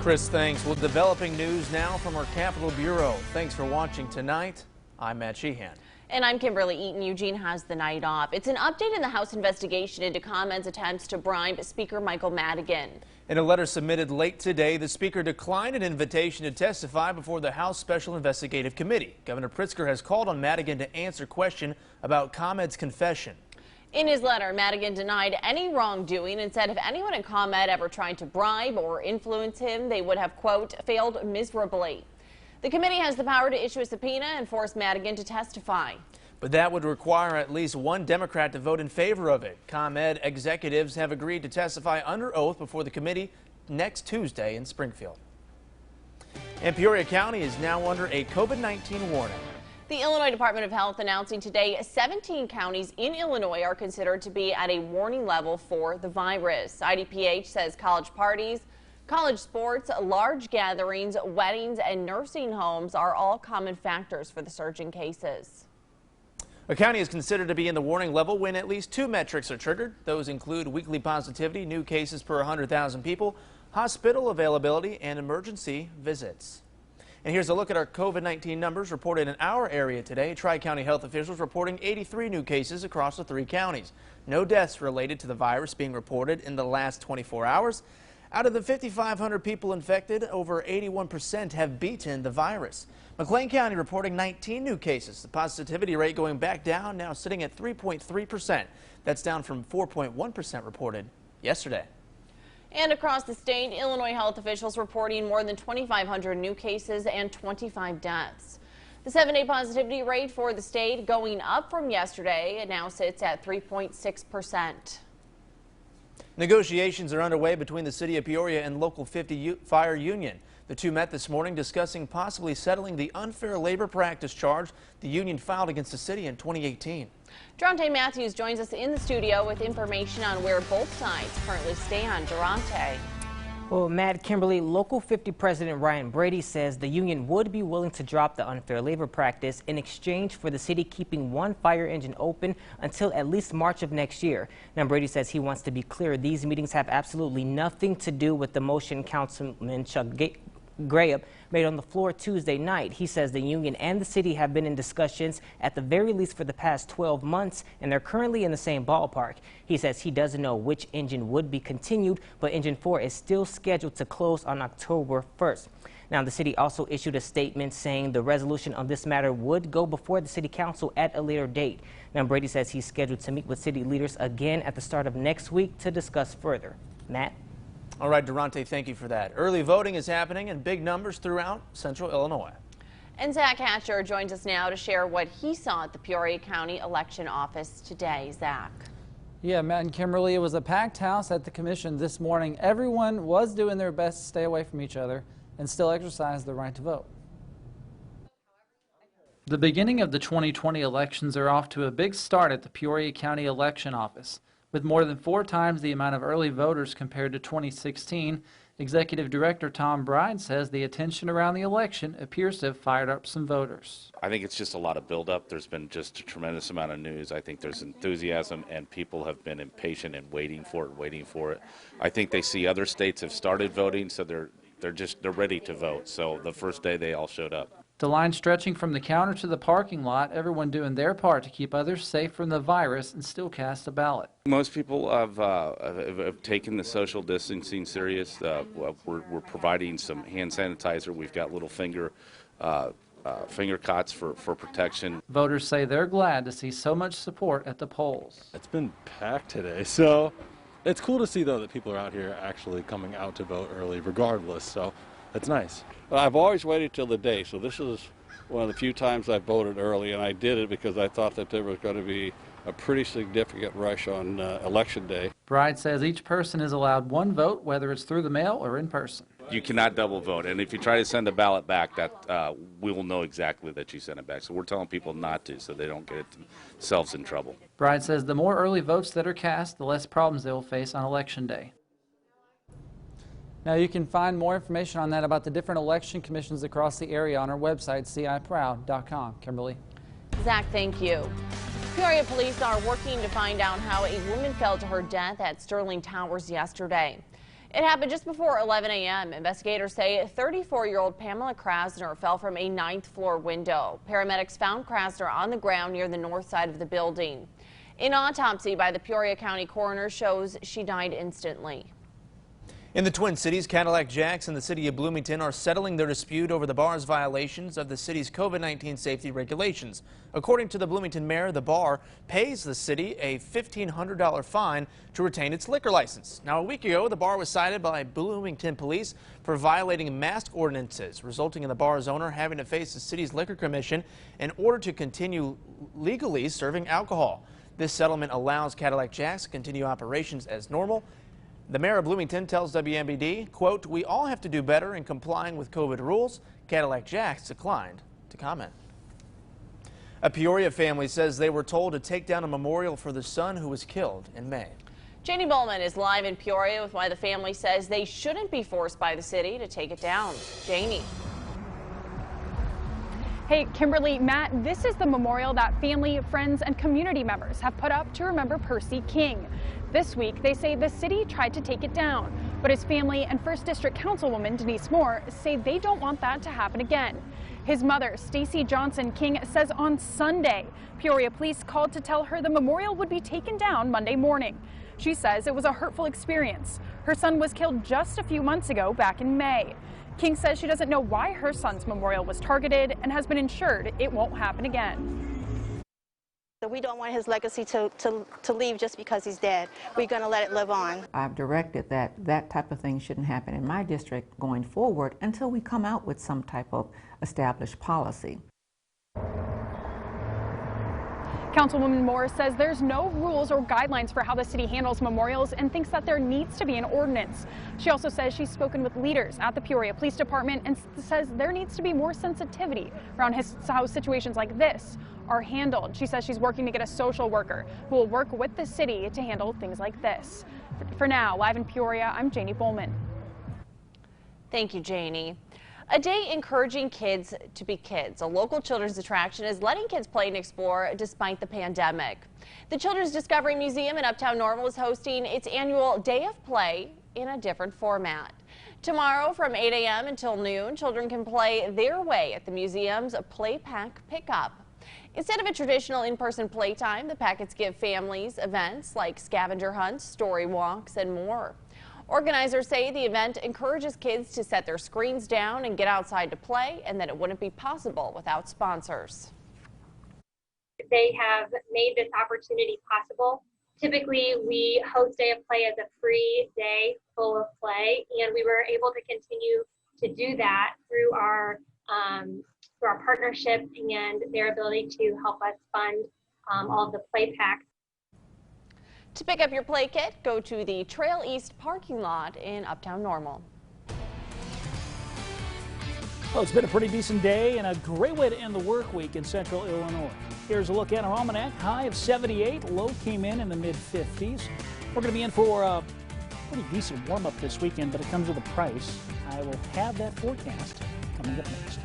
Chris, thanks. Well, developing news now from our Capitol Bureau. Thanks for watching tonight. I'm Matt Sheehan. And I'm Kimberly Eaton. Eugene has the night off. It's an update in the House investigation into comments attempts to bribe Speaker Michael Madigan. In a letter submitted late today, the Speaker declined an invitation to testify before the House Special Investigative Committee. Governor Pritzker has called on Madigan to answer question about ComEd's confession. In his letter, Madigan denied any wrongdoing and said if anyone in ComEd ever tried to bribe or influence him, they would have, quote, failed miserably. The committee has the power to issue a subpoena and force Madigan to testify. But that would require at least one Democrat to vote in favor of it. ComEd executives have agreed to testify under oath before the committee next Tuesday in Springfield. And Peoria County is now under a COVID-19 warning. The Illinois Department of Health announcing today 17 counties in Illinois are considered to be at a warning level for the virus. IDPH says college parties, college sports, large gatherings, weddings, and nursing homes are all common factors for the surge in cases. A county is considered to be in the warning level when at least two metrics are triggered. Those include weekly positivity, new cases per 100,000 people, hospital availability, and emergency visits. And here's a look at our COVID-19 numbers reported in our area today. Tri-County health officials reporting 83 new cases across the 3 counties. No deaths related to the virus being reported in the last 24 hours. Out of the 5,500 people infected, over 81% have beaten the virus. McLean County reporting 19 new cases. The positivity rate going back down, now sitting at 3.3%. That's down from 4.1% reported yesterday. And across the state, Illinois health officials reporting more than 2,500 new cases and 25 deaths. The 7-day positivity rate for the state going up from yesterday. It now sits at 3.6%. Negotiations are underway between the city of Peoria and Local 50 Fire Union. The two met this morning discussing possibly settling the unfair labor practice charge the union filed against the city in 2018. Durante Matthews joins us in the studio with information on where both sides currently stand. Durante. Well, Matt, Kimberly, Local 50 President Ryan Brady says the union would be willing to drop the unfair labor practice in exchange for the city keeping one fire engine open until at least March of next year. Now, Brady says he wants to be clear these meetings have absolutely nothing to do with the motion Councilman Chuck Graham made on the floor Tuesday night. He says the union and the city have been in discussions at the very least for the past 12 months, and they're currently in the same ballpark. He says he doesn't know which engine would be continued, but Engine 4 is still scheduled to close on October 1st. Now, the city also issued a statement saying the resolution on this matter would go before the city council at a later date. Now, Brady says he's scheduled to meet with city leaders again at the start of next week to discuss further. Matt? All right, Durante, thank you for that. Early voting is happening in big numbers throughout central Illinois. And Zach Hatcher joins us now to share what he saw at the Peoria County Election Office today. Zach. Yeah, Matt and Kimberly, it was a packed house at the commission this morning. Everyone was doing their best to stay away from each other and still exercise their right to vote. The beginning of the 2020 elections are off to a big start at the Peoria County Election Office. With more than 4 times the amount of early voters compared to 2016, Executive Director Tom Bride says the attention around the election appears to have fired up some voters. I think it's just a lot of buildup. There's been just a tremendous amount of news. I think there's enthusiasm, and people have been impatient and waiting for it. I think they see other states have started voting, so they're ready to vote. So the first day they all showed up. The line stretching from the counter to the parking lot, everyone doing their part to keep others safe from the virus and still cast a ballot. Most people have taken the social distancing serious. We're providing some hand sanitizer. We've got little finger cots for protection. Voters say they're glad to see so much support at the polls. It's been packed today, so it's cool to see, though, that people are out here actually coming out to vote early regardless, so it's nice. I've always waited till the day, so this is one of the few times I voted early, and I did it because I thought that there was going to be a pretty significant rush on Election Day. Bride says each person is allowed one vote, whether it's through the mail or in person. You cannot double vote, and if you try to send a ballot back, that we will know exactly that you sent it back. So we're telling people not to, so they don't get themselves in trouble. Bride says the more early votes that are cast, the less problems they will face on Election Day. Now, you can find more information on that about the different election commissions across the area on our website, ciproud.com. Kimberly. Zach, thank you. Peoria police are working to find out how a woman fell to her death at Sterling Towers yesterday. It happened just before 11 a.m. Investigators say 34-year-old Pamela Krasner fell from a 9th floor window. Paramedics found Krasner on the ground near the north side of the building. An autopsy by the Peoria County coroner shows she died instantly. In the Twin Cities, Cadillac Jacks and the city of Bloomington are settling their dispute over the bar's violations of the city's COVID-19 safety regulations. According to the Bloomington mayor, the bar pays the city a $1,500 fine to retain its liquor license. Now, a week ago, the bar was cited by Bloomington police for violating mask ordinances, resulting in the bar's owner having to face the city's liquor commission in order to continue legally serving alcohol. This settlement allows Cadillac Jacks to continue operations as normal. The mayor of Bloomington tells WMBD, quote, "We all have to do better in complying with COVID rules." Cadillac Jacks declined to comment. A Peoria family says they were told to take down a memorial for the son who was killed in May. Janie Bowman is live in Peoria with why the family says they shouldn't be forced by the city to take it down. Janie. Hey, Kimberly, Matt, this is the memorial that family, friends, and community members have put up to remember Percy King. This week, they say the city tried to take it down, but his family and 1st District Councilwoman Denise Moore say they don't want that to happen again. His mother, Stacy Johnson King, says on Sunday, Peoria police called to tell her the memorial would be taken down Monday morning. She says it was a hurtful experience. Her son was killed just a few months ago, back in May. King says she doesn't know why her son's memorial was targeted and has been ensured it won't happen again. We don't want his legacy to leave just because he's dead. We're going to let it live on. I've directed that that type of thing shouldn't happen in my district going forward until we come out with some type of established policy. Councilwoman Moore says there's no rules or guidelines for how the city handles memorials and thinks that there needs to be an ordinance. She also says she's spoken with leaders at the Peoria Police Department and says there needs to be more sensitivity around how situations like this are handled. She says she's working to get a social worker who will work with the city to handle things like this. For now, live in Peoria, I'm Janie Bowman. Thank you, Janie. A day encouraging kids to be kids. A local children's attraction is letting kids play and explore despite the pandemic. The Children's Discovery Museum in Uptown Normal is hosting its annual Day of Play in a different format. Tomorrow from 8 a.m. until noon, children can play their way at the museum's Play Pack Pickup. Instead of a traditional in-person playtime, the packets give families events like scavenger hunts, story walks, and more. Organizers say the event encourages kids to set their screens down and get outside to play, and that it wouldn't be possible without sponsors. They have made this opportunity possible. Typically, we host Day of Play as a free day full of play, and we were able to continue to do that through our partnership and their ability to help us fund all of the play packs. To pick up your play kit, go to the Trail East parking lot in Uptown Normal. Well, it's been a pretty decent day and a great way to end the work week in central Illinois. Here's a look at our almanac. High of 78, low came in the mid-50s. We're going to be in for a pretty decent warm-up this weekend, but it comes with a price. I will have that forecast coming up next.